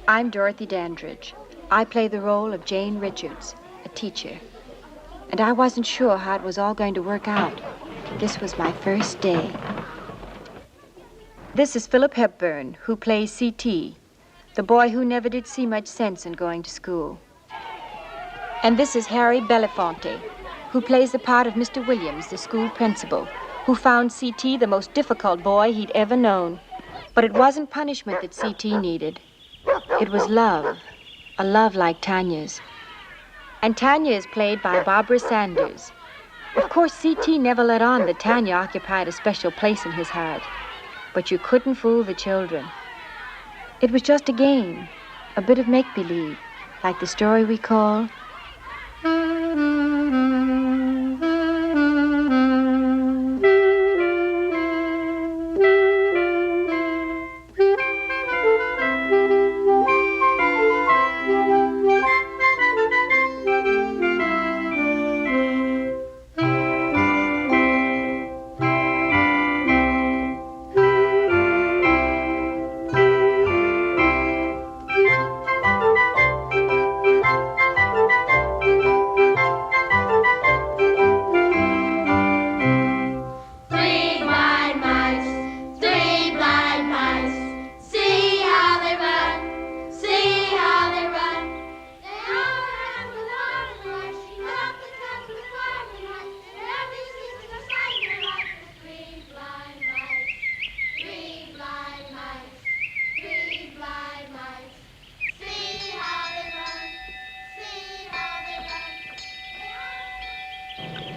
I'm Dorothy Dandridge. I play the role of Jane Richards, a teacher. And I wasn't sure how it was all going to work out. This was my first day. This is Philip Hepburn, who plays C.T., the boy who never did see much sense in going to school. And this is Harry Belafonte, who plays the part of Mr. Williams, the school principal, who found C.T. the most difficult boy he'd ever known. But it wasn't punishment that C.T. needed. It was love, a love like Tanya's. And Tanya is played by Barbara Sanders. Of course, C.T. never let on that Tanya occupied a special place in his heart. But you couldn't fool the children. It was just a game, a bit of make-believe, like the story we call...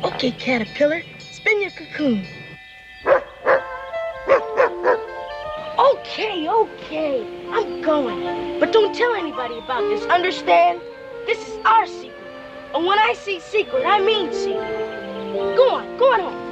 Okay, caterpillar, spin your cocoon. Okay, I'm going. But don't tell anybody about this, understand? This is our secret. And when I say secret, I mean secret. Go on home.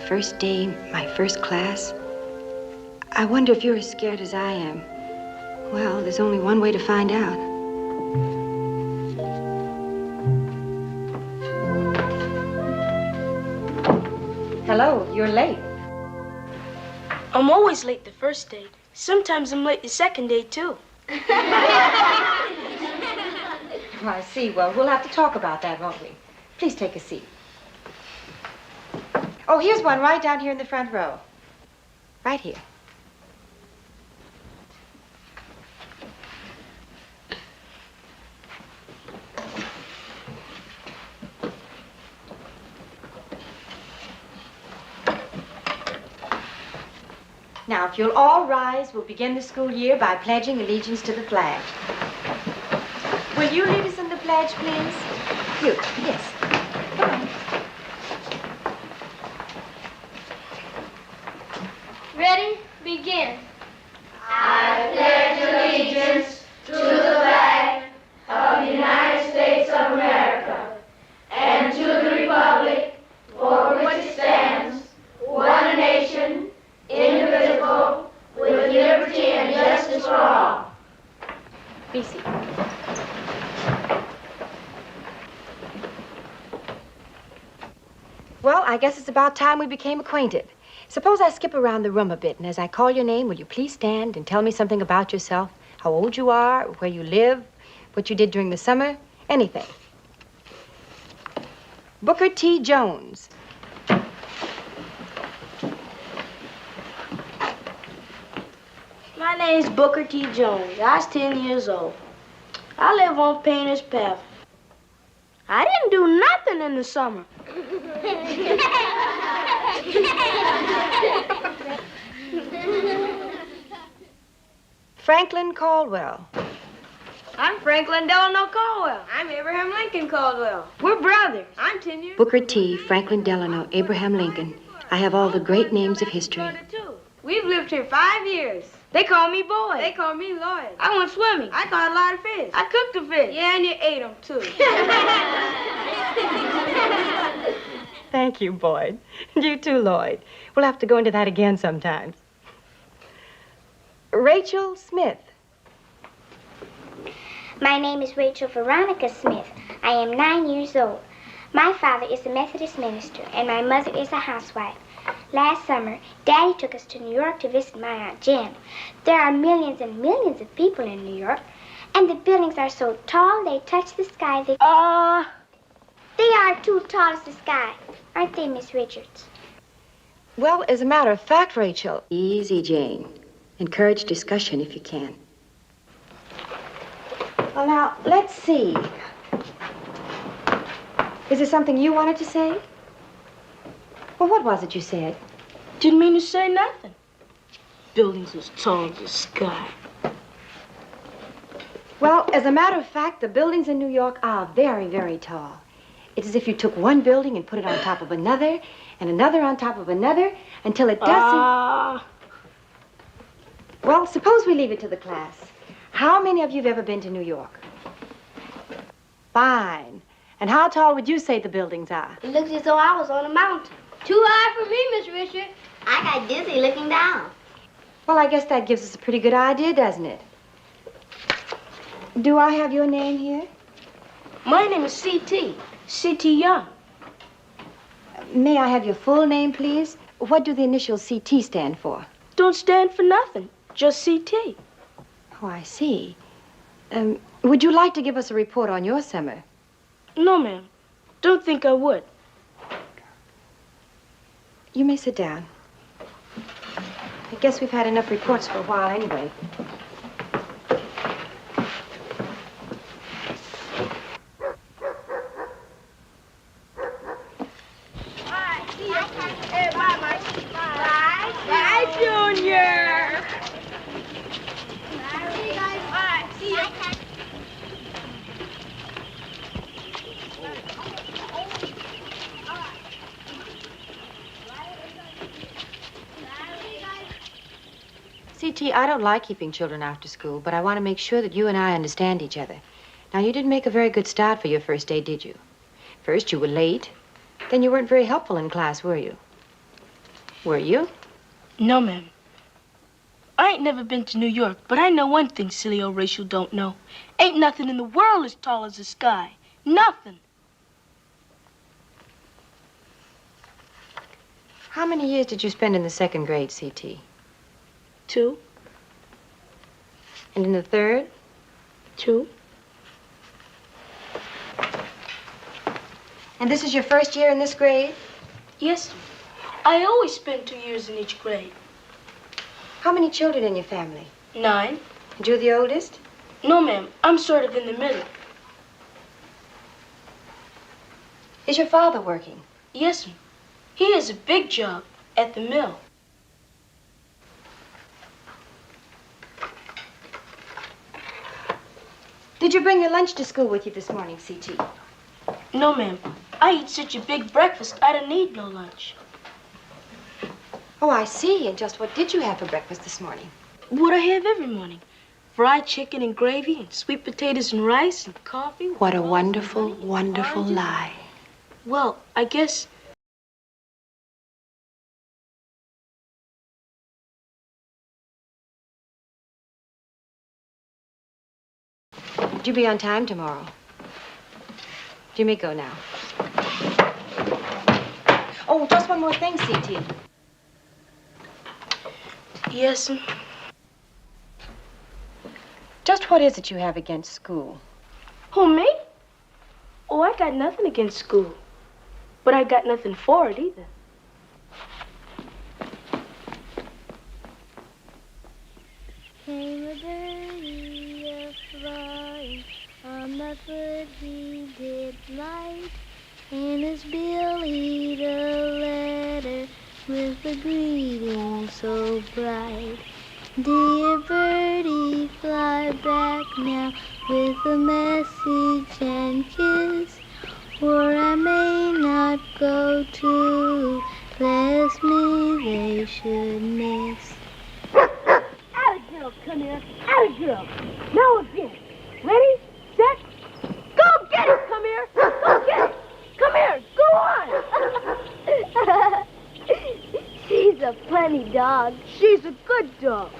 First day, my first class. I wonder if you're as scared as I am. Well, there's only one way to find out. Hello, you're late. I'm always late the first day. Sometimes I'm late the second day, too. I see. Well, we'll have to talk about that, won't we? Please take a seat. Oh, here's one right down here in the front row. Right here. Now, if you'll all rise, we'll begin the school year by pledging allegiance to the flag. Will you lead us in the pledge, please? You, yes. Come on. Ready? Begin. I pledge allegiance to the flag of the United States of America and to the republic for which it stands, one nation, indivisible, with liberty and justice for all. Be seated. Well, I guess it's about time we became acquainted. Suppose I skip around the room a bit, and as I call your name, will you please stand and tell me something about yourself? How old you are, where you live, what you did during the summer, anything. Booker T. Jones. My name's Booker T. Jones. I was 10 years old. I live on Painter's Path. I didn't do nothing in the summer. Franklin Caldwell. I'm Franklin Delano Caldwell. I'm Abraham Lincoln Caldwell. We're brothers. I'm 10 years. Booker T, Franklin Delano, Abraham Lincoln. I have all the great names of history. We've lived here 5 years. They call me Boyd. They call me Lloyd. I went swimming. I caught a lot of fish. I cooked the fish. Yeah, and you ate them, too. Thank you, Boyd. You too, Lloyd. We'll have to go into that again sometimes. Rachel Smith. My name is Rachel Veronica Smith. I am 9 years old. My father is a Methodist minister, and my mother is a housewife. Last summer, Daddy took us to New York to visit my Aunt Jen. There are millions and millions of people in New York, and the buildings are so tall they touch the sky. They are too tall as the sky, aren't they, Miss Richards? Well, as a matter of fact, Rachel. Easy, Jane. Encourage discussion if you can. Well, now, let's see. Is there something you wanted to say? Well, what was it you said? Didn't mean to say nothing. Buildings as tall as the sky. Well, as a matter of fact, the buildings in New York are very, very tall. It's as if you took one building and put it on top of another, and another on top of another, until it doesn't... Well, suppose we leave it to the class. How many of you have ever been to New York? Fine. And how tall would you say the buildings are? It looks as though I was on a mountain. Too high for me, Miss Richard. I got dizzy looking down. Well, I guess that gives us a pretty good idea, doesn't it? Do I have your name here? My name is C.T. C.T. Young. May I have your full name, please? What do the initials C.T. stand for? Don't stand for nothing. Just C.T. Oh, I see. Would you like to give us a report on your summer? No, ma'am. Don't think I would. You may sit down. I guess we've had enough reports for a while anyway. Bye, Junior. C.T., I don't like keeping children after school, but I want to make sure that you and I understand each other. Now, you didn't make a very good start for your first day, did you? First, you were late. Then you weren't very helpful in class, were you? Were you? No, ma'am. I ain't never been to New York, but I know one thing silly old Rachel don't know. Ain't nothing in the world as tall as the sky. Nothing. How many years did you spend in the second grade, C.T.? 2. And in the third? 2. And this is your first year in this grade? Yes, I always spend 2 years in each grade. How many children in your family? 9. And you're the oldest? No, ma'am. I'm sort of in the middle. Is your father working? Yes, ma'am. He has a big job at the mill. Did you bring your lunch to school with you this morning, C.T.? No, ma'am. I eat such a big breakfast, I don't need no lunch. Oh, I see. And just what did you have for breakfast this morning? What I have every morning. Fried chicken and gravy and sweet potatoes and rice and coffee. What a wonderful, wonderful lie. Well, I guess... Would you be on time tomorrow? You may go now. Oh, just one more thing, C.T. Yes, ma'am. Just what is it you have against school? Who, me? Oh, I got nothing against school. But I got nothing for it either. Came a birdie a-flying on the foot he did light, and his bill he'd a letter with a greeting so bright. Dear birdie, fly back now with a message and kiss, or I may not go to. Bless me, they should miss. Atta girl, come here. Atta girl. Now again. Ready, set, go get it. Come here. Go get it. Come here. Go on. She's a funny dog. She's a good dog.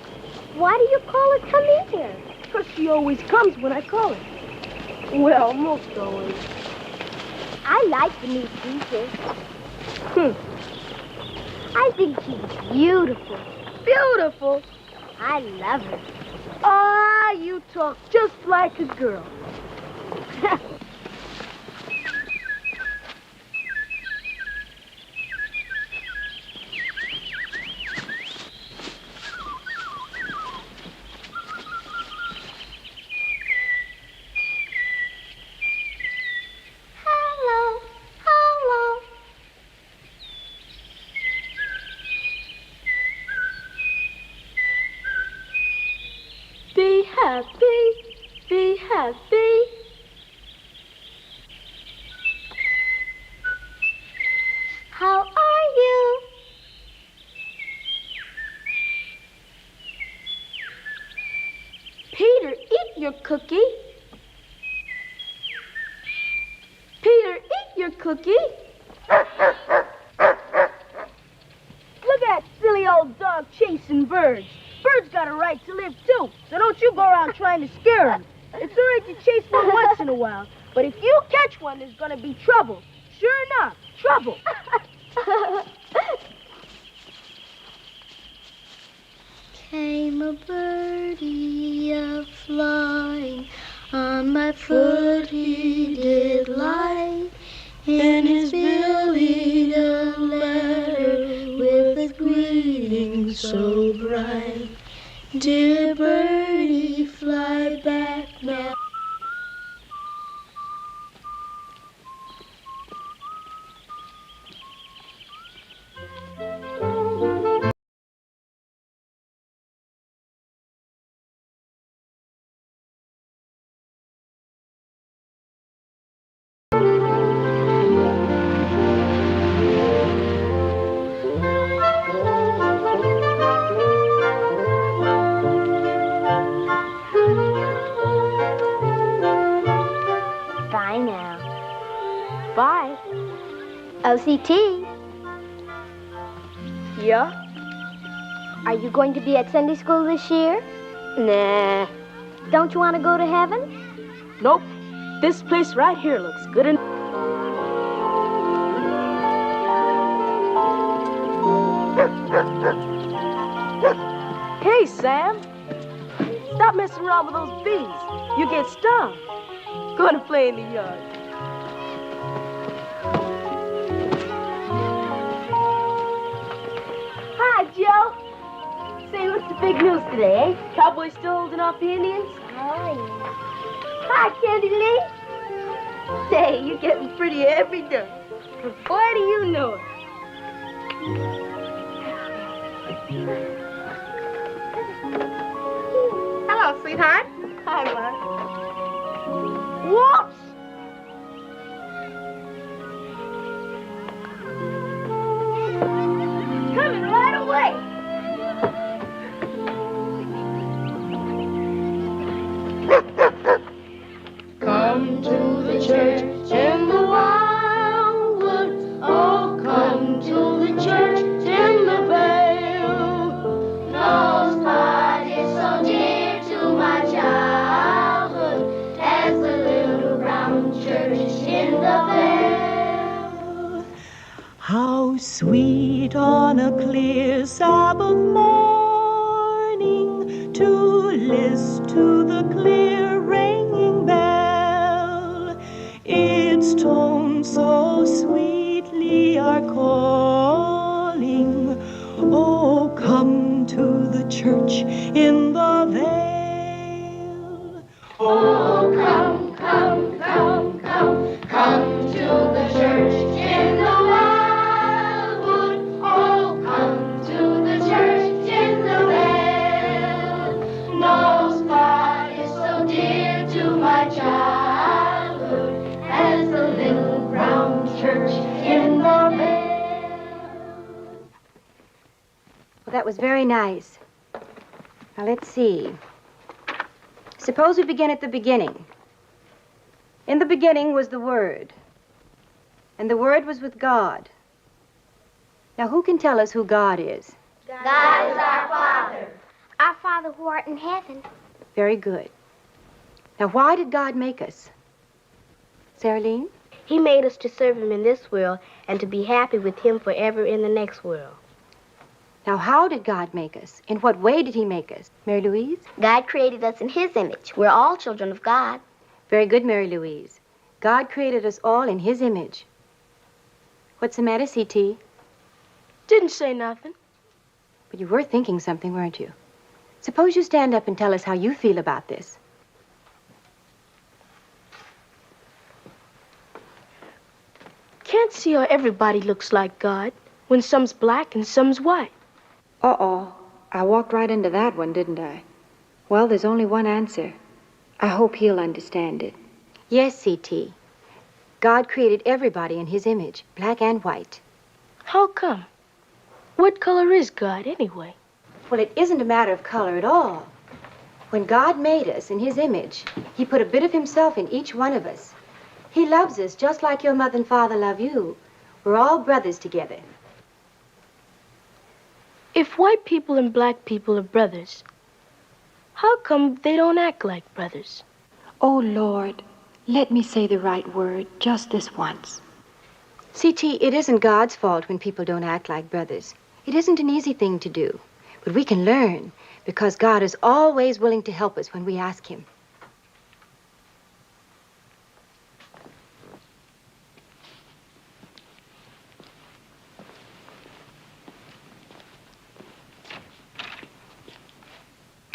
Why do you call her come here? Because she always comes when I call her. Well, most always. I like the new teacher. I think she's beautiful. Beautiful. I love her. Ah, you talk just like a girl. Hello, hello. Be happy, be happy. How are you? Peter, eat your cookie. Peter, eat your cookie. Look at that silly old dog chasing birds. Birds got a right to live, too, so don't you go around trying to scare them. It's all right to chase one once in a while, but if you catch one, there's gonna be trouble. Sure enough, trouble. Came a birdie a-flying, on my foot he did lie. In his bill he'd a letter, with a greeting so bright. Dear birdie, fly back now. Bye now. Bye. OCT. Yeah? Are you going to be at Sunday school this year? Nah. Don't you want to go to heaven? Nope. This place right here looks good enough. Hey, Sam. Stop messing around with those bees. You get stung. Go and play in the yard. Hi, Joe. Say, what's the big news today, eh? Cowboys still holding off the Indians? Oh, yeah. Hi, Candy Lee. Say, you're getting prettier every day. Boy, do you know it. Hello, sweetheart. Hi, Mom. Whoops! Coming right away. Come to the church in the wild woods. Oh, come to the church in the vale. No spot is so dear to my childhood as the little brown church in the vale. How sweet on a clear Sabbath morning to list to the clear ringing bell. Its tones so sweetly are calling. Oh, come to the church in the vale. Oh, come, come, come, come, come to the church in the wildwood. Oh, come to the church in the vale. dear to my childhood as the little brown church in the vale. Well, that was very nice. Now, let's see. Suppose we begin at the beginning. In the beginning was the Word, and the Word was with God. Now, who can tell us who God is? God is our Father. Our Father who art in heaven. Very good. Now, why did God make us? Saraline? He made us to serve him in this world and to be happy with him forever in the next world. Now, how did God make us? In what way did he make us? Mary Louise? God created us in his image. We're all children of God. Very good, Mary Louise. God created us all in his image. What's the matter, C.T.? Didn't say nothing. But you were thinking something, weren't you? Suppose you stand up and tell us how you feel about this. Can't see how everybody looks like God when some's black and some's white. Uh-oh. I walked right into that one, didn't I? Well, there's only one answer. I hope he'll understand it. Yes, C.T. God created everybody in his image, black and white. How come? What color is God anyway? Well, it isn't a matter of color at all. When God made us in his image, he put a bit of himself in each one of us. He loves us just like your mother and father love you. We're all brothers together. If white people and black people are brothers, how come they don't act like brothers? Oh, Lord, let me say the right word just this once. C.T., it isn't God's fault when people don't act like brothers. It isn't an easy thing to do. But we can learn because God is always willing to help us when we ask him.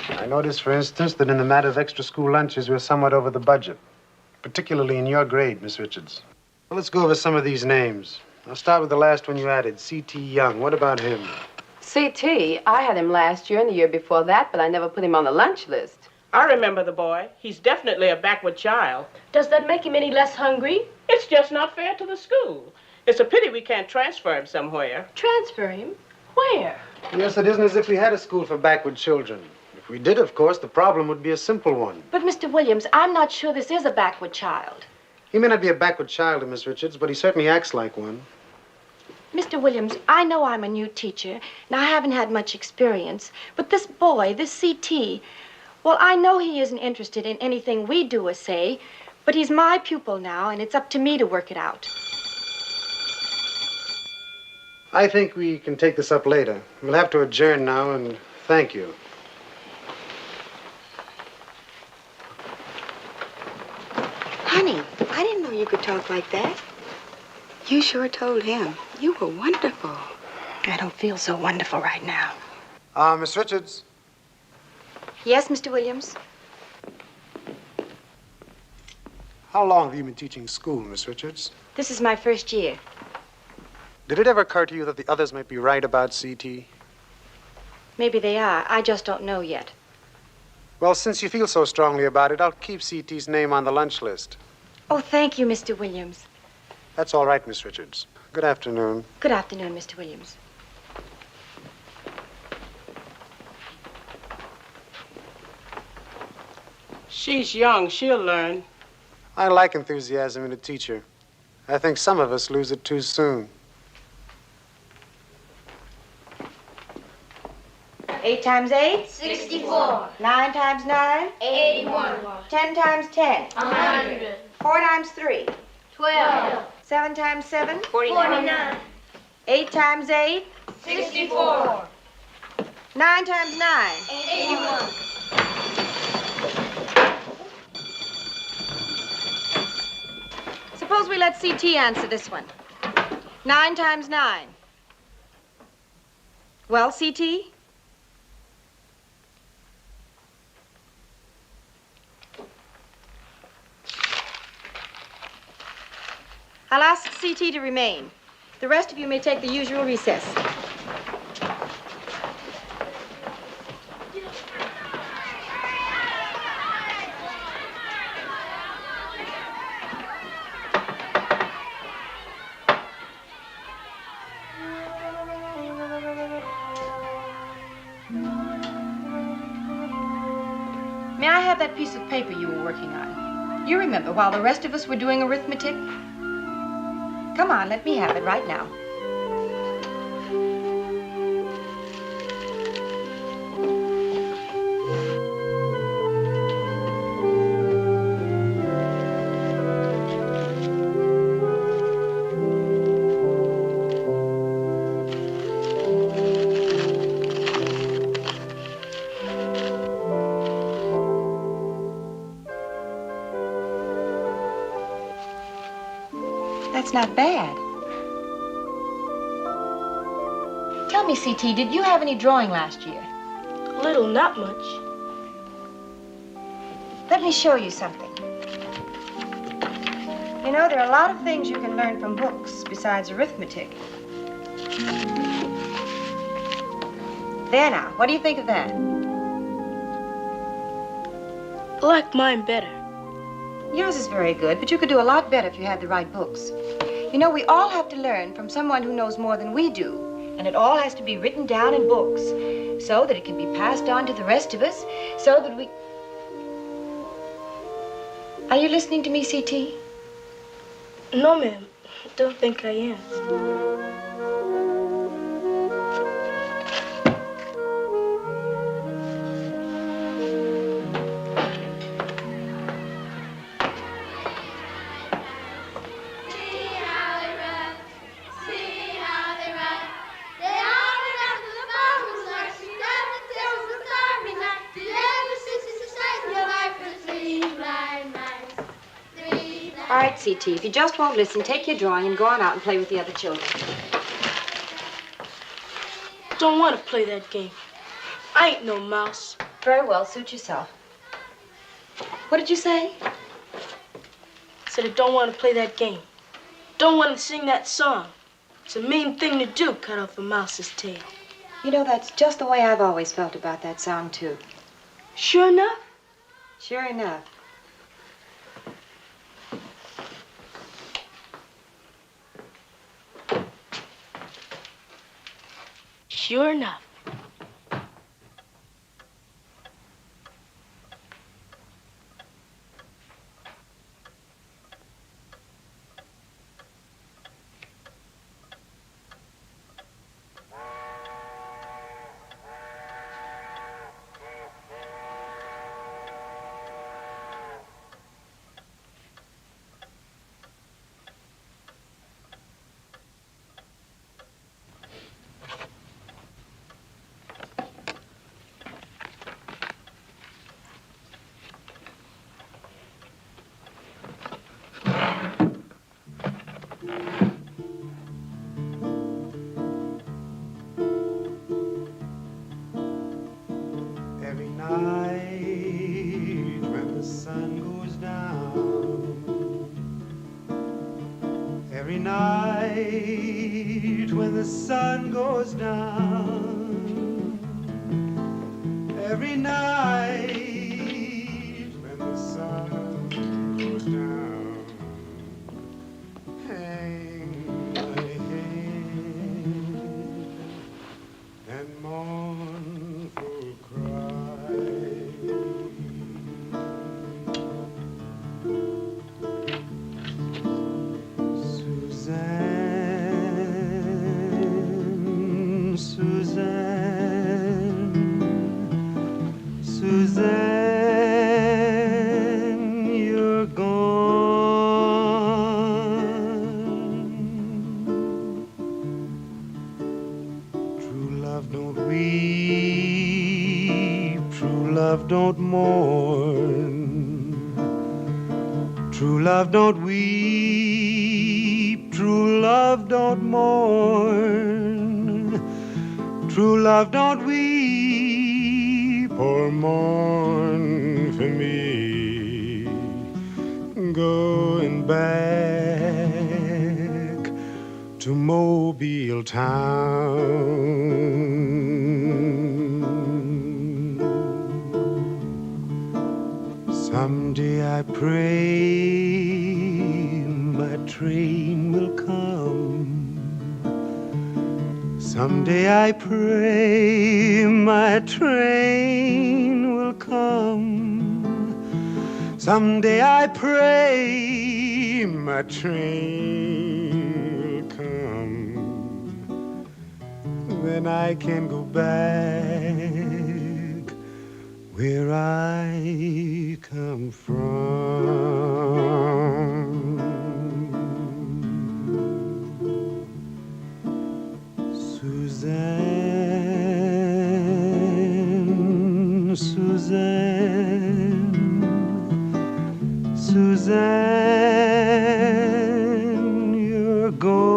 I noticed, for instance, that in the matter of extra school lunches, we're somewhat over the budget, particularly in your grade, Miss Richards. Well, let's go over some of these names. I'll start with the last one you added, C.T. Young. What about him? C.T., I had him last year and the year before that, but I never put him on the lunch list. I remember the boy. He's definitely a backward child. Does that make him any less hungry? It's just not fair to the school. It's a pity we can't transfer him somewhere. Transfer him? Where? Yes, it isn't as if we had a school for backward children. If we did, of course, the problem would be a simple one. But, Mr. Williams, I'm not sure this is a backward child. He may not be a backward child, Miss Richards, but he certainly acts like one. Mr. Williams, I know I'm a new teacher, and I haven't had much experience, but this boy, this C.T., well, I know he isn't interested in anything we do or say, but he's my pupil now, and it's up to me to work it out. I think we can take this up later. We'll have to adjourn now, and thank you. Honey, I didn't know you could talk like that. You sure told him. You were wonderful. I don't feel so wonderful right now. Miss Richards. Yes, Mr. Williams? How long have you been teaching school, Miss Richards? This is my first year. Did it ever occur to you that the others might be right about C.T.? Maybe they are. I just don't know yet. Well, since you feel so strongly about it, I'll keep C.T.'s name on the lunch list. Oh, thank you, Mr. Williams. That's all right, Miss Richards. Good afternoon. Good afternoon, Mr. Williams. She's young. She'll learn. I like enthusiasm in a teacher. I think some of us lose it too soon. 8 times 8? 64. 9 times 9? 81. 10 times 10? 100. 4 times 3? 12. 7 times 7? 49. 8 times 8? 64. 9 times 9? 81. Suppose we let C.T. answer this one. 9 times 9. Well, C.T.? I'll ask C.T. to remain. The rest of you may take the usual recess. have that piece of paper you were working on? You remember, while the rest of us were doing arithmetic? Come on, let me have it right now. That's not bad. Tell me, C.T., did you have any drawing last year? Little, not much. Let me show you something. You know, there are a lot of things you can learn from books besides arithmetic. There now, what do you think of that? I like mine better. Yours is very good, but you could do a lot better if you had the right books. You know, we all have to learn from someone who knows more than we do, and it all has to be written down in books so that it can be passed on to the rest of us, so that we... Are you listening to me, C.T.? No, ma'am. I don't think I am. All right, C.T., if you just won't listen, take your drawing and go on out and play with the other children. Don't want to play that game. I ain't no mouse. Very well, suit yourself. What did you say? I said I don't want to play that game. Don't want to sing that song. It's a mean thing to do, cut off a mouse's tail. You know, that's just the way I've always felt about that song, too. Sure enough? Sure enough. Sure enough. Every night when the sun goes down, every night when the sun goes down, hang my head and mournful cry. Suzanne, you're gone. True love don't weep, true love don't mourn. True love don't weep, true love don't mourn. True love don't weep or mourn for me, going back to Mobile town. Someday I pray my train will come. Someday I pray my train will come. Someday I pray my train will come, then I can go back where I come from. Suzanne, Suzanne, Suzanne, you're gone.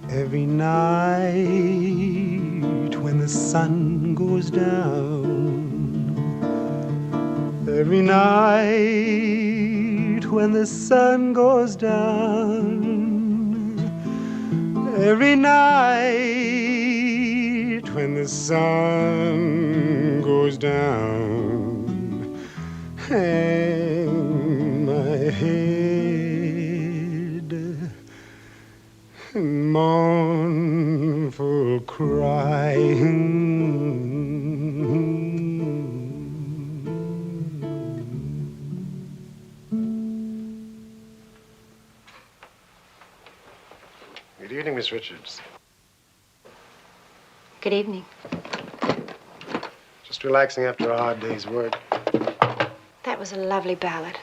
Every night when the sun goes down, every night when the sun goes down, every night when the sun goes down, hang my head in mournful crying. Good evening, Miss Richards. Good evening. Just relaxing after a hard day's work. That was a lovely ballad.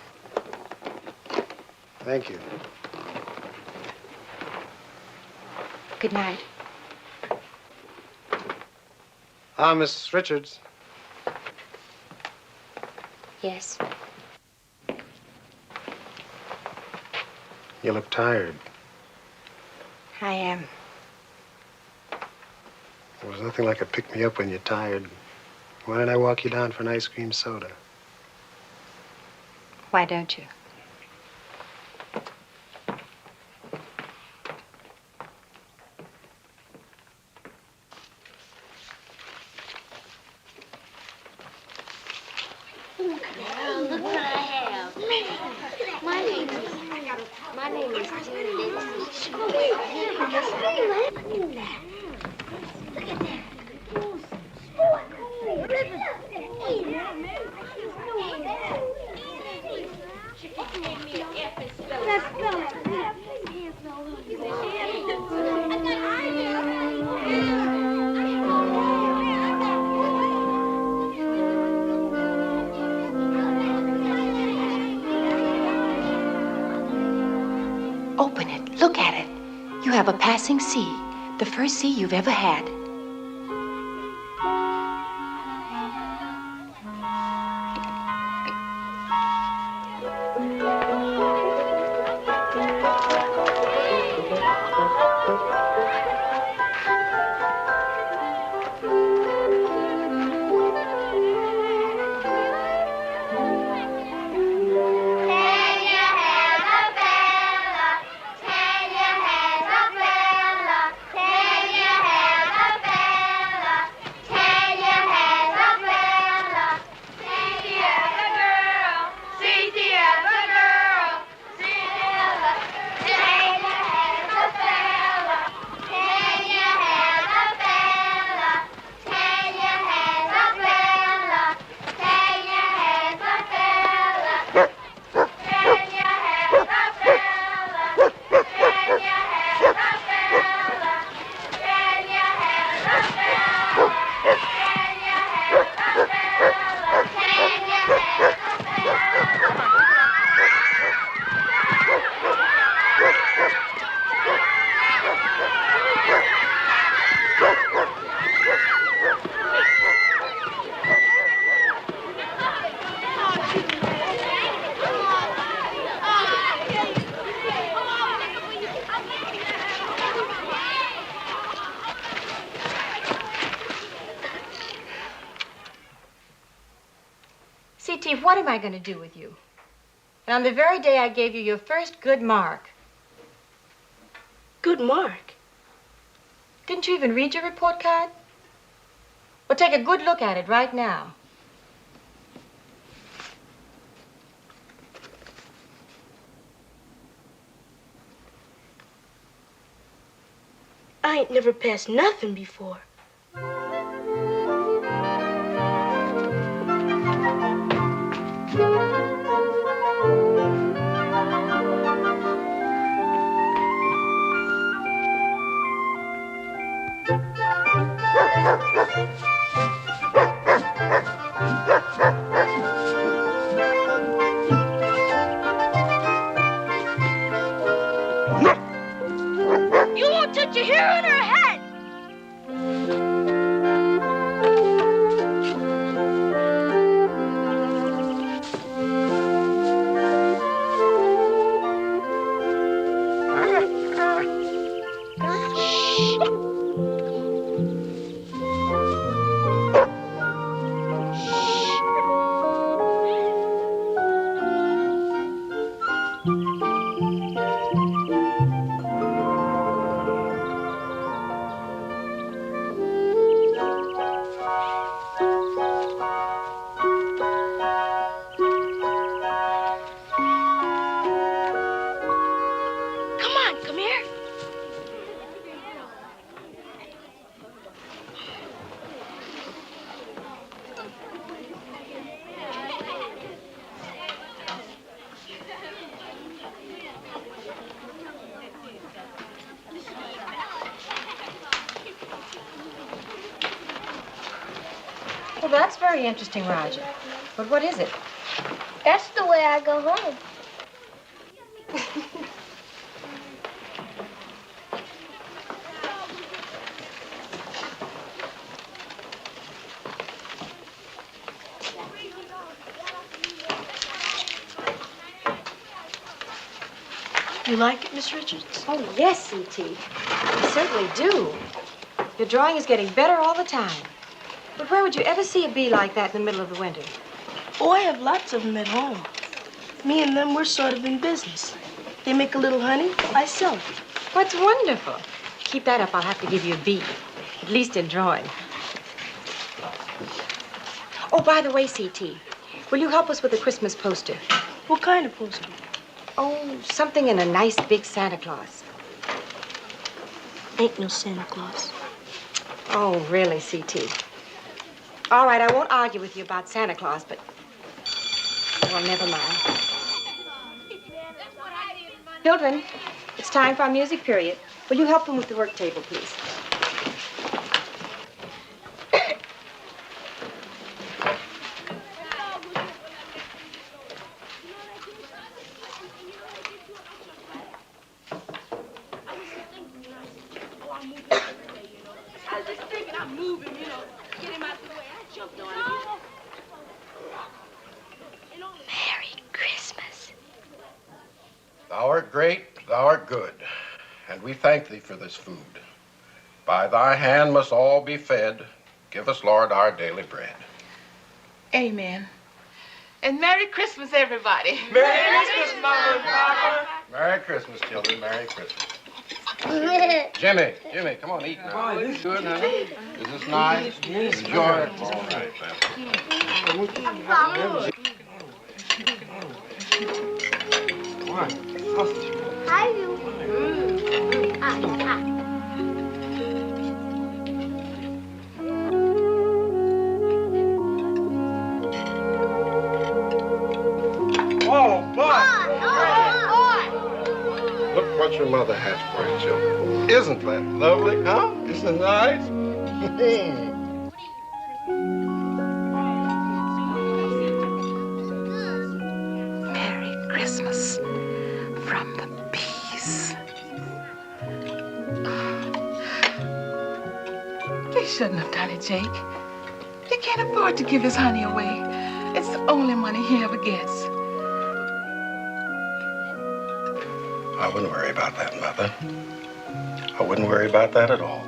Thank you. Good night. Ah, Miss Richards. Yes. You look tired. I am. There's nothing like a pick-me-up when you're tired. Why don't I walk you down for an ice cream soda? Why don't you? Look what I have. My name is Julie. Look at that. Open it. Look at it. You have a passing C. The first C you've ever had. C.T., what am I going to do with you? And on the very day I gave you your first good mark. Good mark? Didn't you even read your report card? Well, take a good look at it right now. I ain't never passed nothing before. Well, that's very interesting, Roger. But what is it? That's the way I go home. You like it, Miss Richards? Oh, yes, C.T. I certainly do. Your drawing is getting better all the time. But where would you ever see a bee like that in the middle of the winter? Oh, I have lots of them at home. Me and them, we're sort of in business. They make a little honey, I sell it. That's wonderful. Keep that up, I'll have to give you a bee. At least in drawing. Oh, by the way, C.T., will you help us with the Christmas poster? What kind of poster? Oh, something in a nice big Santa Claus. Ain't no Santa Claus. Oh, really, C.T.? All right, I won't argue with you about Santa Claus, but... well, never mind. Children, it's time for our music period. Will you help them with the work table, please? Thou art great, thou art good, and we thank thee for this food. By thy hand must all be fed. Give us, Lord, our daily bread. Amen. And Merry Christmas, everybody. Merry Christmas, Mama and Papa. Merry Christmas, children. Merry Christmas. Jimmy, come on, eat now. Boy, this is good, huh? Is this nice? Enjoy it. All right, then. Hi, you. Oh, boy! Look what your mother has for you, children. Isn't that lovely, huh? Isn't it nice? Merry Christmas from the bees. They shouldn't have done it, Jake. He can't afford to give his honey away. It's the only money he ever gets. I wouldn't worry about that, Mother. I wouldn't worry about that at all.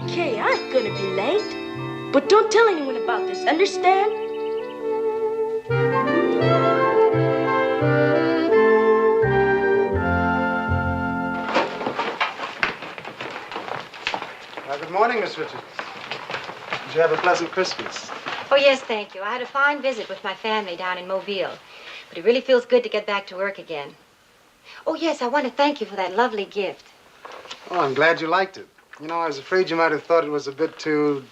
Okay, I'm gonna be late. But don't tell anyone about this, understand? Good morning, Miss Richards. Did you have a pleasant Christmas? Oh, yes, thank you. I had a fine visit with my family down in Mobile. But it really feels good to get back to work again. Oh, yes, I want to thank you for that lovely gift. Oh, I'm glad you liked it. You know, I was afraid you might have thought it was a bit too...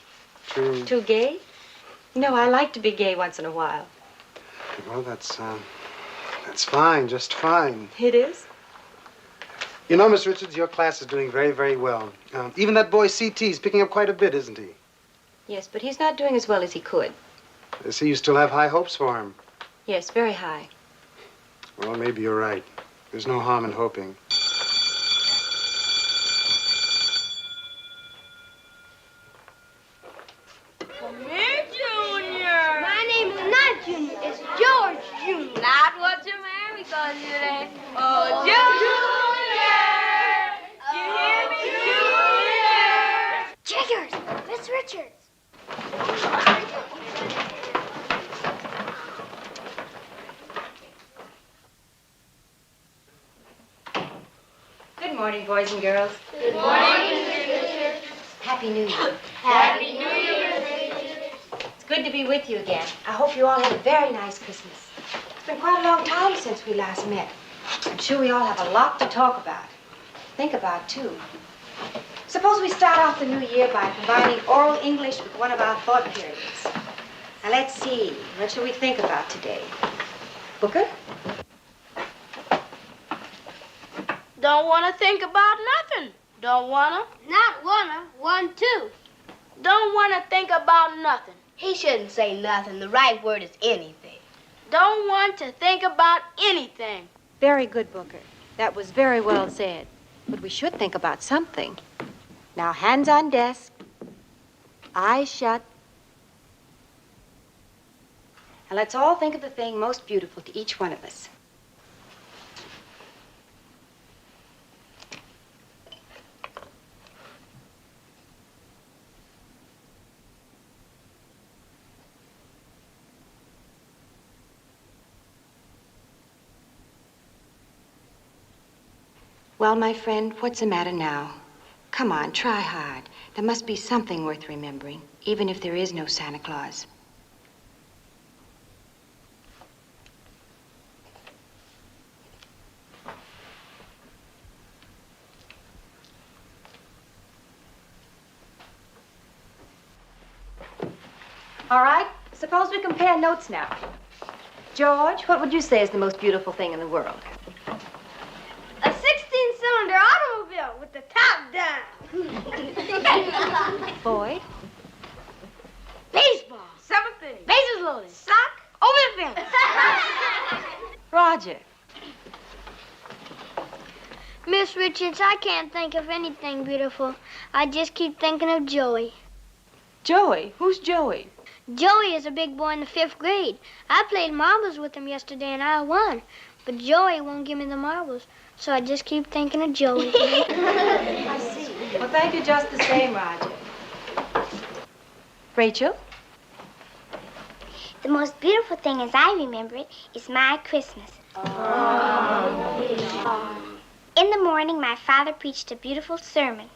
Too gay? No, I like to be gay once in a while. Well, that's fine, just fine. It is? You know, Miss Richards, your class is doing very, very well. Even that boy C.T. is picking up quite a bit, isn't he? Yes, but he's not doing as well as he could. I see you still have high hopes for him. Yes, very high. Well, maybe you're right. There's no harm in hoping. My name is not Junior, it's George Junior. Not what your mammy calls you today. Oh, Junior! You hear me, Junior? Tigers! Miss Richards! Good morning, boys and girls. Good morning, Mr. Richards. Happy New Year. Happy New Year, Mr. Richards. It's good to be with you again. I hope you all had a very nice Christmas. It's been quite a long time since we last met. I'm sure we all have a lot to talk about. Think about, too. Suppose we start off the new year by combining oral English with one of our thought periods. Now, let's see. What should we think about today? Booker? Don't want to think about nothing. Don't want to. Not wanna, want to. Don't want to think about nothing. He shouldn't say nothing. The right word is anything. Don't want to think about anything. Very good, Booker. That was very well said. But we should think about something. Now, hands on desk. Eyes shut. And let's all think of the thing most beautiful to each one of us. Well, my friend, what's the matter now? Come on, try hard. There must be something worth remembering, even if there is no Santa Claus. All right, suppose we compare notes now. George, what would you say is the most beautiful thing in the world? A 16-cylinder automobile with the top down. Boyd? Baseball. 7th inning. Bases loaded. Sock. Over the fence. Roger. Miss Richards, I can't think of anything beautiful. I just keep thinking of Joey. Joey? Who's Joey? Joey is a big boy in the 5th grade. I played marbles with him yesterday and I won. But Joey won't give me the marbles, so I just keep thinking of Joey. I see. Well, thank you just the same, Roger. Rachel? The most beautiful thing as I remember it is my Christmas. In the morning, my father preached a beautiful sermon.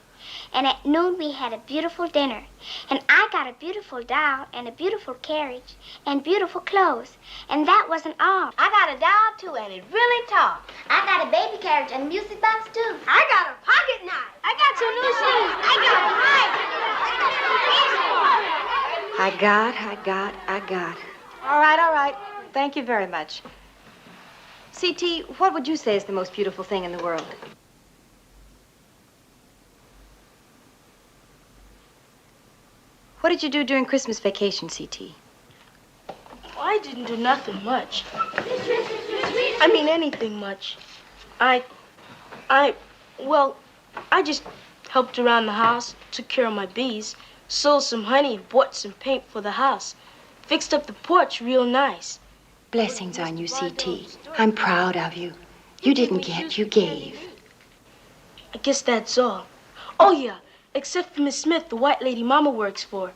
And at noon, we had a beautiful dinner. And I got a beautiful doll and a beautiful carriage and beautiful clothes. And that wasn't all. I got a doll, too, and it really talked. I got a baby carriage and a music box, too. I got a pocket knife. I got some new shoes. I got a mic. All right. Thank you very much. C.T., what would you say is the most beautiful thing in the world? What did you do during Christmas vacation, C.T.? I didn't do nothing much. I mean, anything much. I just helped around the house, took care of my bees, sold some honey, and bought some paint for the house. Fixed up the porch real nice. Blessings on you, C.T. I'm proud of you. You didn't get, you gave. I guess that's all. Oh, yeah, except for Miss Smith, the white lady Mama works for.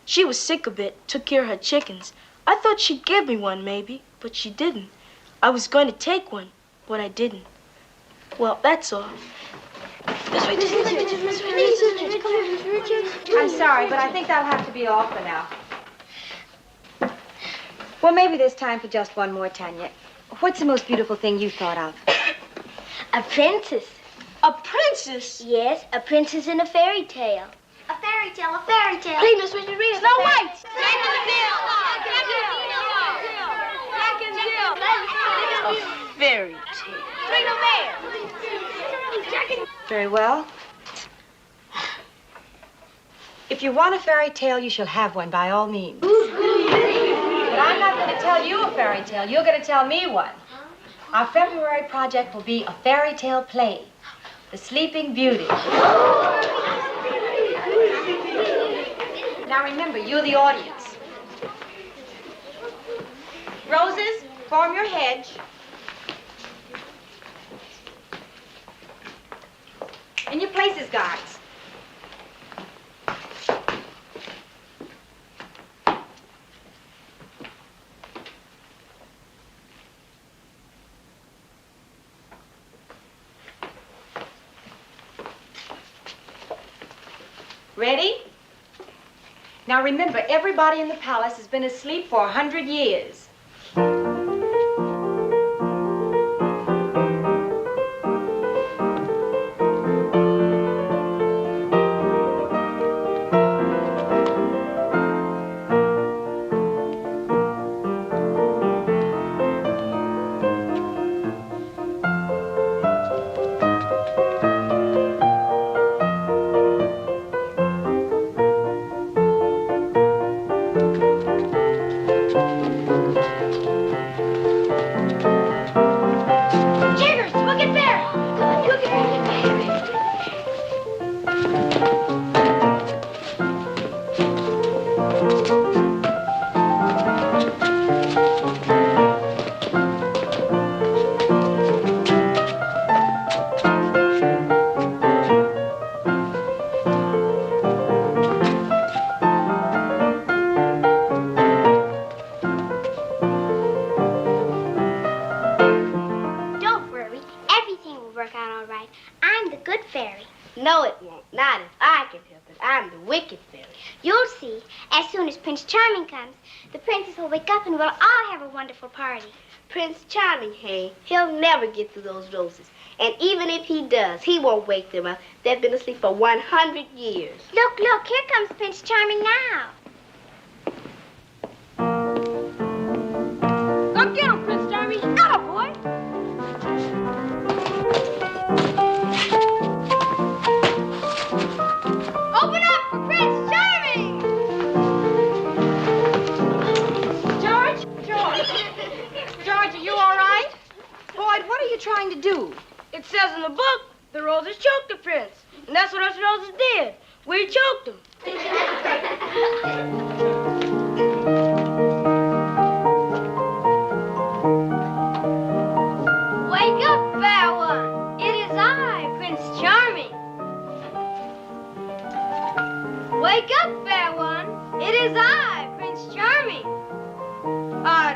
She was sick a bit, took care of her chickens. I thought she'd give me one, maybe, but she didn't. I was going to take one, but I didn't. Well, that's all. Miss Richards. I'm sorry, but I think that'll have to be all for now. Well, maybe there's time for just one more, Tanya. What's the most beautiful thing you thought of? A princess. A princess? Yes, a princess in a fairy tale. A fairy tale, a fairy tale. Please, Miss Richards, read it. Snow White. A fairy tale. Very well. If you want a fairy tale, you shall have one by all means. But I'm not going to tell you a fairy tale. You're going to tell me one. Our February project will be a fairy tale play, The Sleeping Beauty. Now remember, you're the audience. Roses, form your hedge. In your places, guards. Ready? Now remember, everybody in the palace has been asleep for 100 years. No, it won't. Not if I can help it. I'm the wicked fairy. You'll see. As soon as Prince Charming comes, the princess will wake up and we'll all have a wonderful party. Prince Charming, hey? He'll never get through those roses. And even if he does, he won't wake them up. They've been asleep for 100 years. Look, look, here comes Prince Charming now. Go get him, Prince Charming. Got him, boy. Open up for Prince Charming! George? George, are you all right? Boyd, what are you trying to do? It says in the book, the roses choked the prince. And that's what us roses did. We choked him. Wake up, fair one. It is I, Prince Charming. Wake up, fair one. It is I, Prince Charming.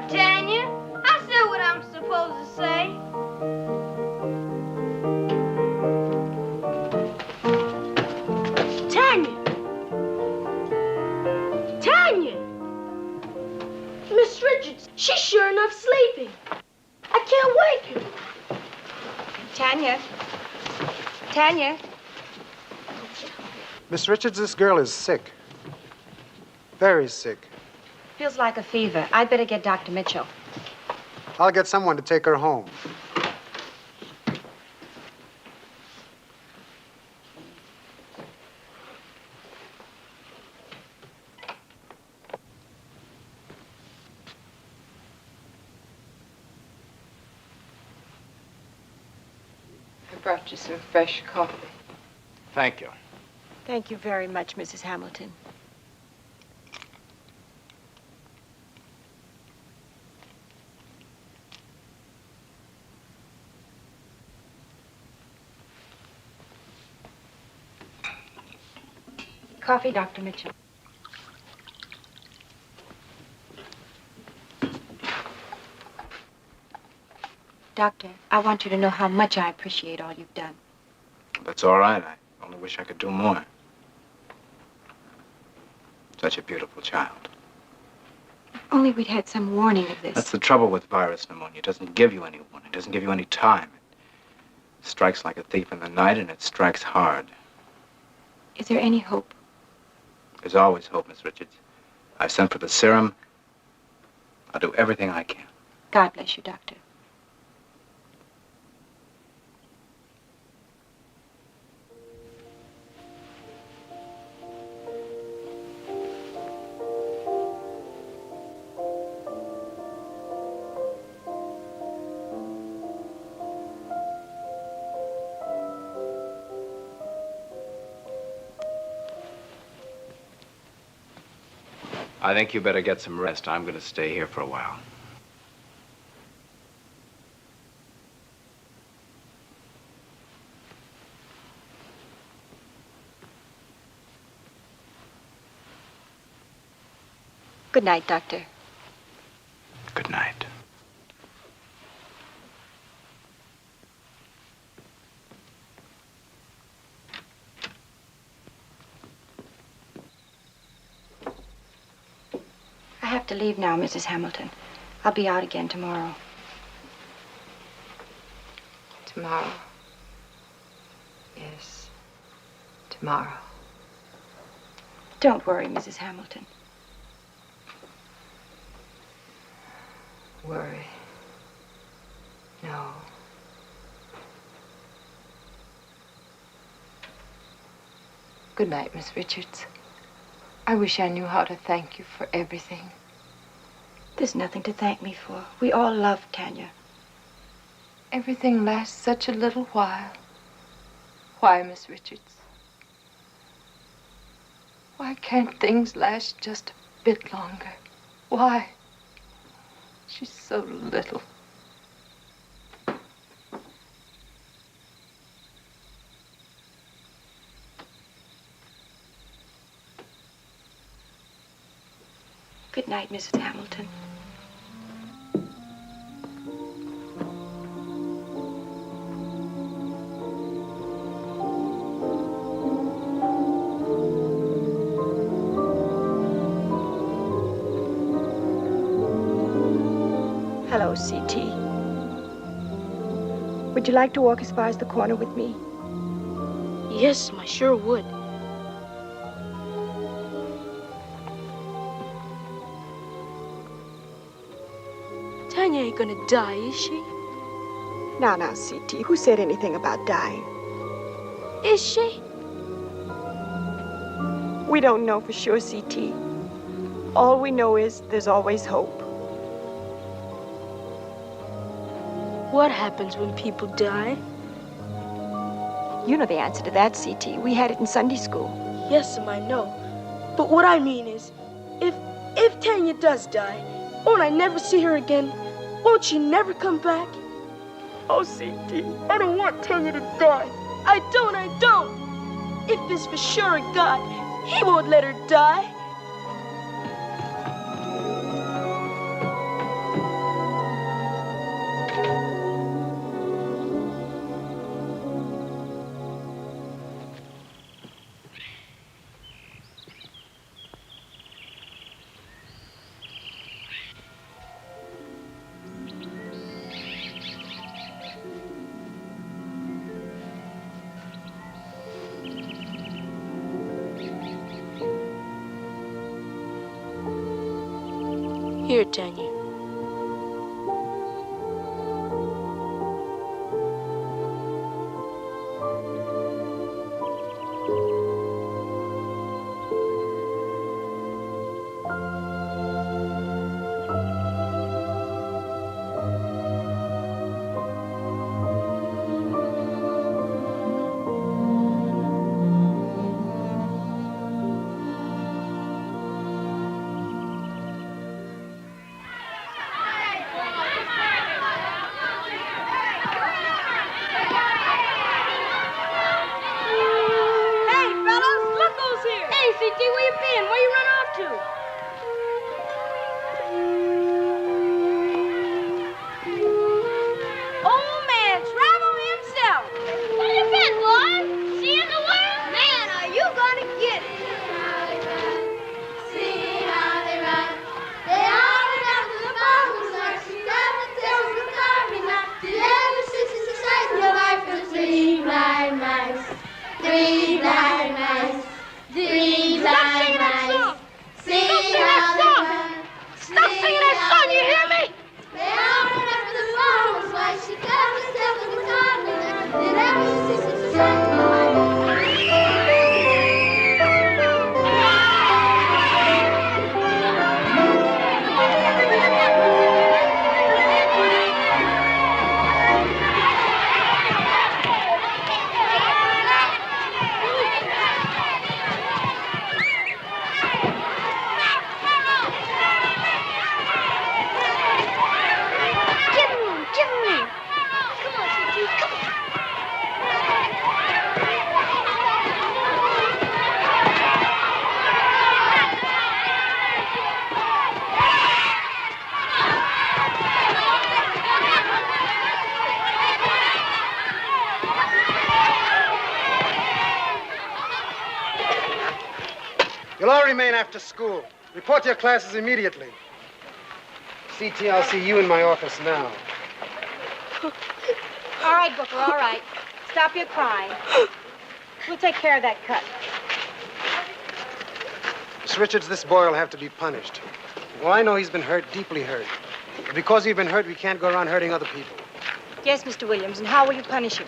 Tanya, I said what I'm supposed to say. Tanya! Miss Richards, she's sure enough sleeping. I can't wake her. Tanya. Tanya. Miss Richards, this girl is sick. Very sick. Feels like a fever. I'd better get Dr. Mitchell. I'll get someone to take her home. I brought you some fresh coffee. Thank you. Thank you very much, Mrs. Hamilton. Coffee, Dr. Mitchell. Doctor, I want you to know how much I appreciate all you've done. That's all right. I only wish I could do more. Such a beautiful child. If only we'd had some warning of this. That's the trouble with virus pneumonia. It doesn't give you any warning. It doesn't give you any time. It strikes like a thief in the night, and it strikes hard. Is there any hope? There's always hope, Miss Richards. I've sent for the serum. I'll do everything I can. God bless you, Doctor. I think you better get some rest. I'm going to stay here for a while. Good night, Doctor. Good night. have to leave now, Mrs. Hamilton. I'll be out again tomorrow. Tomorrow. Yes. Tomorrow. Don't worry, Mrs. Hamilton. Worry. No. Good night, Miss Richards. I wish I knew how to thank you for everything. There's nothing to thank me for. We all love Tanya. Everything lasts such a little while. Why, Miss Richards? Why can't things last just a bit longer? Why? She's so little. Good night, Mrs. Hamilton. Hello, C.T. Would you like to walk as far as the corner with me? Yes, I sure would. Tanya ain't gonna die, is she? Now, C.T., who said anything about dying? Is she? We don't know for sure, C.T. All we know is there's always hope. What happens when people die? You know the answer to that, C.T. We had it in Sunday school. Yes, I know. But what I mean is, if Tanya does die, won't I never see her again? Won't she never come back? Oh, C.T., I don't want Tanya to die. I don't. If it's for sure a God, He won't let her die. Here, Tanya. You'll all remain after school. Report to your classes immediately. CT, I'll see you in my office now. All right, Booker, all right. Stop your crying. We'll take care of that cut. Miss Richards, this boy will have to be punished. Well, I know he's been hurt, deeply hurt. But because he's been hurt, we can't go around hurting other people. Yes, Mr. Williams, and how will you punish him?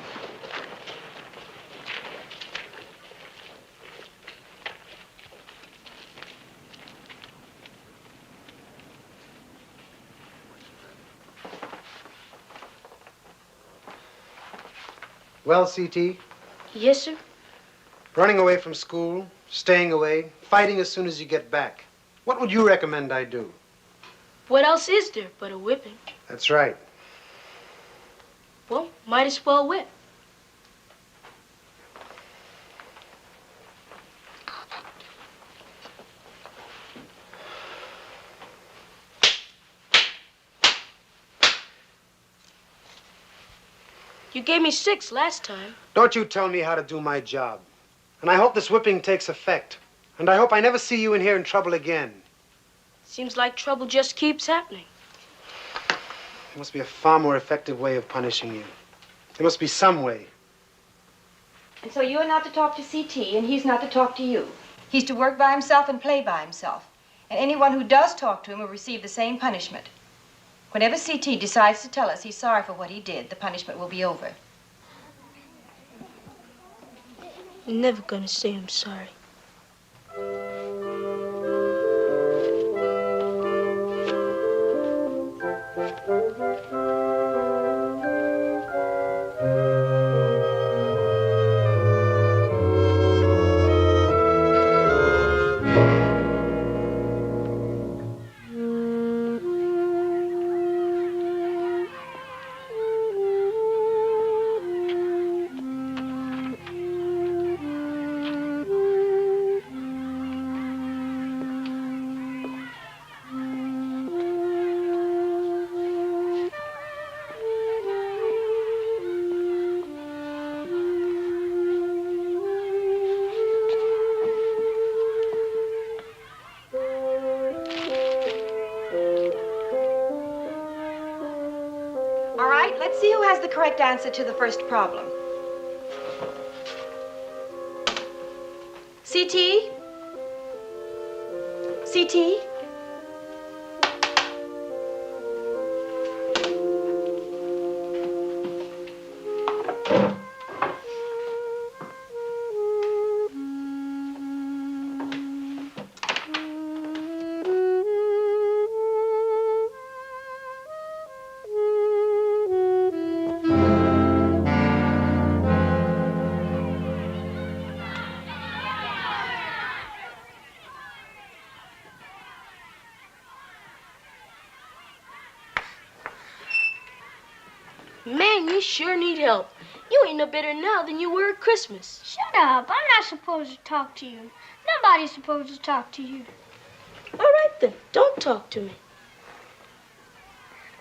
Well, CT? Yes, sir? Running away from school, staying away, fighting as soon as you get back. What would you recommend I do? What else is there but a whipping? That's right. Well, might as well whip. You gave me 6 last time. Don't you tell me how to do my job. And I hope this whipping takes effect. And I hope I never see you in here in trouble again. Seems like trouble just keeps happening. There must be a far more effective way of punishing you. There must be some way. And so you're not to talk to CT, and he's not to talk to you. He's to work by himself and play by himself. And anyone who does talk to him will receive the same punishment. Whenever CT decides to tell us he's sorry for what he did, the punishment will be over. I'm never gonna say I'm sorry. Let's see who has the correct answer to the first problem. CT? CT? Man, you sure need help. You ain't no better now than you were at Christmas. Shut up. I'm not supposed to talk to you. Nobody's supposed to talk to you. All right, then. Don't talk to me.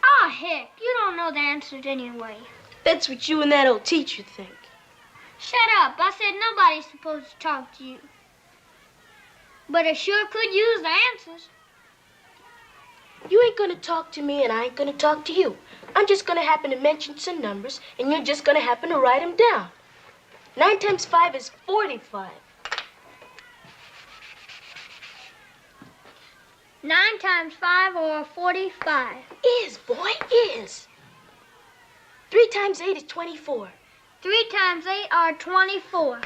Ah, heck. You don't know the answers anyway. That's what you and that old teacher think. Shut up. I said nobody's supposed to talk to you. But I sure could use the answers. You ain't gonna talk to me and I ain't gonna talk to you. I'm just gonna happen to mention some numbers and you're just gonna happen to write them down. 9 times 5 is 45. 9 times 5 or 45. Is, boy, is. 3 times 8 is 24. 3 times 8 are 24.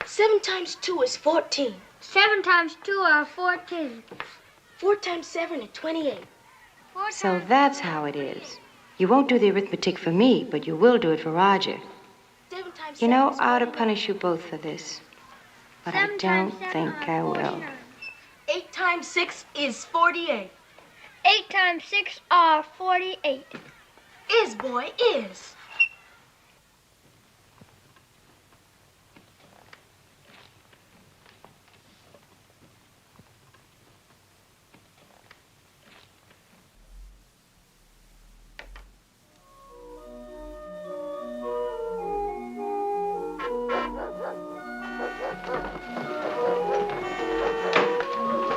7 times 2 is 14. 7 times 2 are 14. 4 times 7 is 28. So that's how it is. You won't do the arithmetic for me, but you will do it for Roger. 7 times You know, 7 is I ought to 49. punish you both for this. But I don't think I will. 8 times 6 is 48. 8 times 6 are 48. Is, boy, is.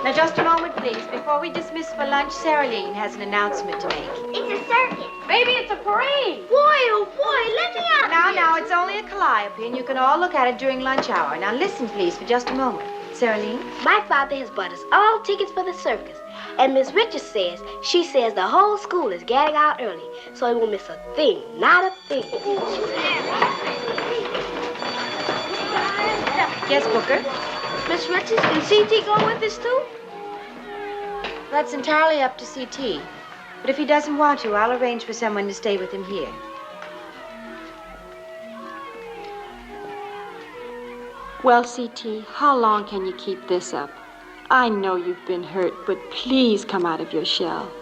Now, just a moment, please. Before we dismiss for lunch, Sarah Leen has an announcement to make. It's a circus. Baby, it's a parade. Boy, oh boy, let me out. Now, it's only a calliope, and you can all look at it during lunch hour. Now, listen, please, for just a moment. Sarah Leen? My father has bought us all tickets for the circus. And Miss Richards says, she says the whole school is getting out early, so we won't miss a thing, not a thing. Yes, Booker? Miss Richards, can CT go with us too? That's entirely up to CT. But if he doesn't want to, I'll arrange for someone to stay with him here. Well, CT, how long can you keep this up? I know you've been hurt, but please come out of your shell.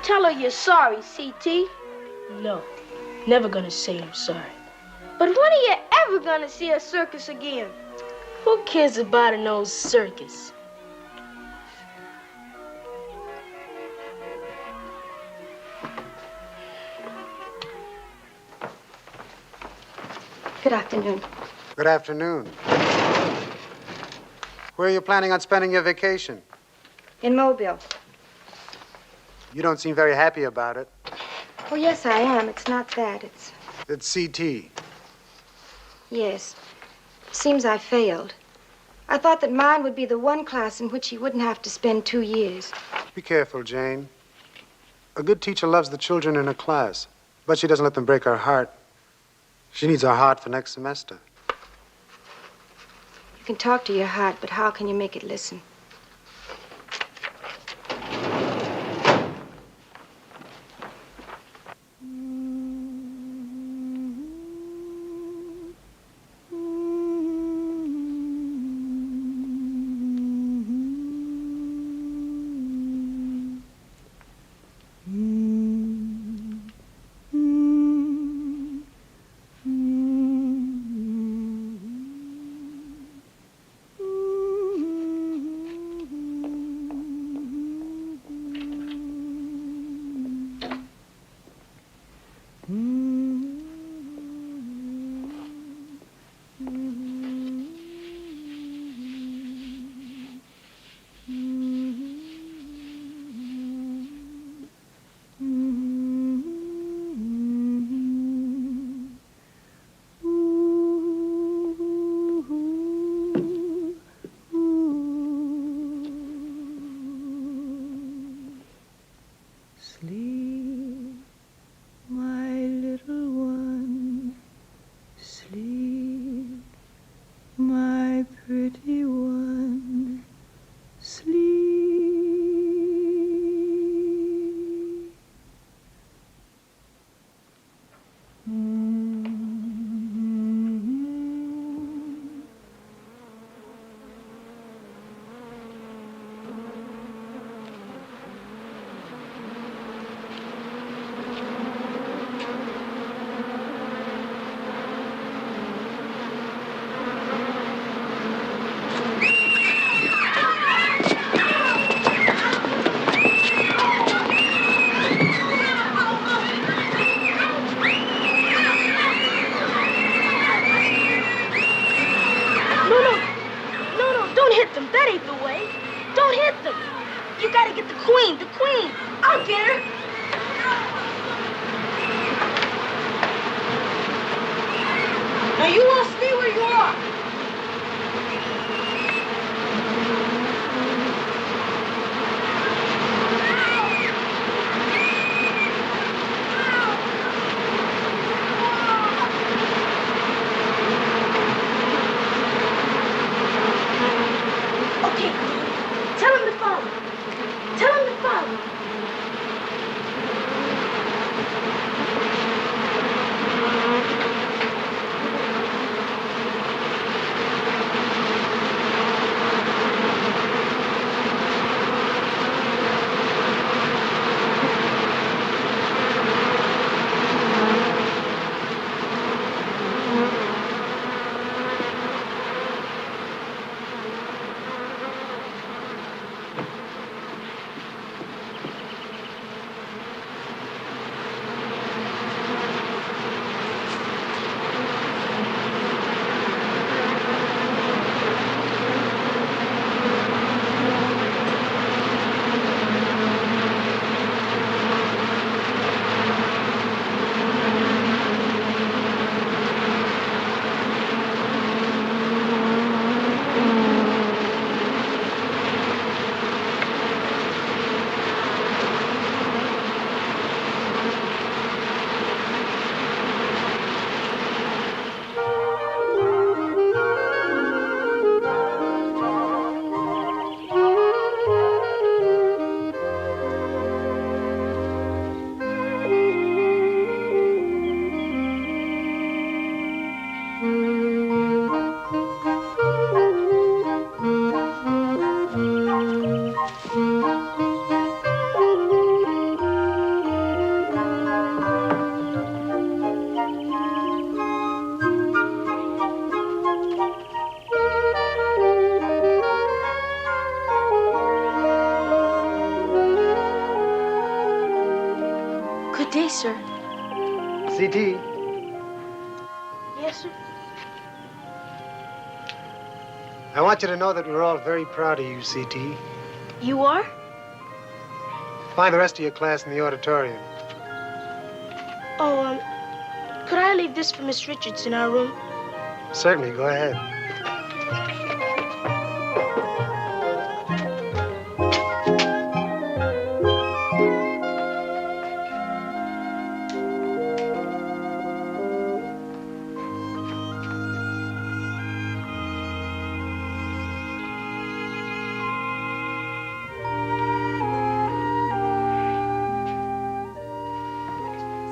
Tell her you're sorry, CT. No, never gonna say I'm sorry. But when are you ever gonna see a circus again? Who cares about an old circus? Good afternoon. Good afternoon. Where are you planning on spending your vacation? In Mobile. You don't seem very happy about it. Oh, yes, I am. It's not that. It's CT. Yes. Seems I failed. I thought that mine would be the one class in which he wouldn't have to spend 2 years. Be careful, Jane. A good teacher loves the children in her class, but she doesn't let them break her heart. She needs her heart for next semester. You can talk to your heart, but how can you make it listen? sir. CT, Yes, sir. I want you to know that we're all very proud of you, CT. You are? Find the rest of your class in the auditorium. Oh, could I leave this for Miss Richards in our room? Certainly, go ahead.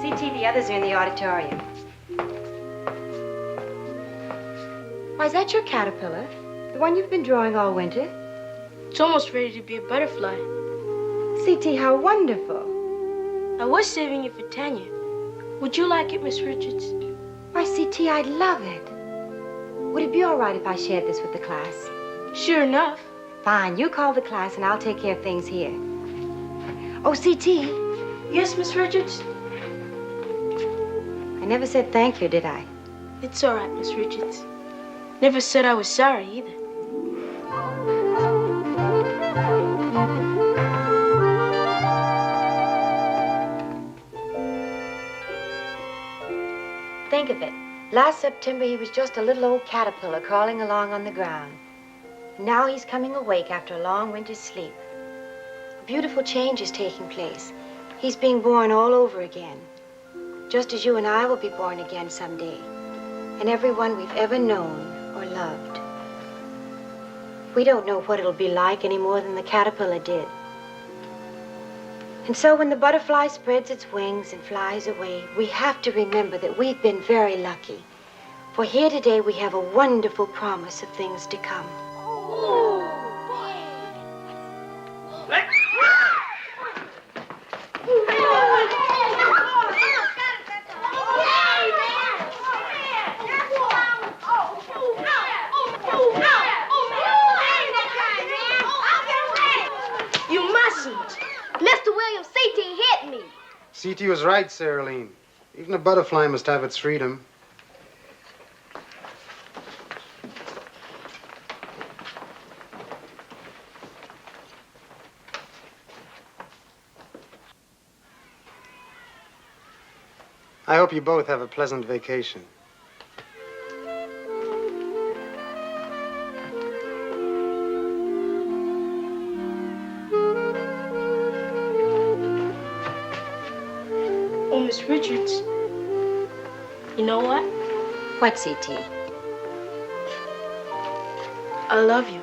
CT, the others are in the auditorium. Why, is that your caterpillar? The one you've been drawing all winter? It's almost ready to be a butterfly. CT, how wonderful. I was saving it for Tanya. Would you like it, Miss Richards? Why, CT, I'd love it. Would it be all right if I shared this with the class? Sure enough. Fine, you call the class and I'll take care of things here. Oh, CT. Yes, Miss Richards? I never said thank you, did I? It's all right, Miss Richards. Never said I was sorry either. Think of it. Last September, he was just a little old caterpillar crawling along on the ground. Now he's coming awake after a long winter's sleep. A beautiful change is taking place. He's being born all over again. Just as you and I will be born again someday. And everyone we've ever known or loved. We don't know what it'll be like any more than the caterpillar did. And so when the butterfly spreads its wings and flies away, we have to remember that we've been very lucky. For here today we have a wonderful promise of things to come. You mustn't. Mr. Williams, CT hit me. CT was right, Saraline. Even a butterfly must have its freedom. I hope you both have a pleasant vacation. Oh, Miss Richards. You know what? What, CT? I love you.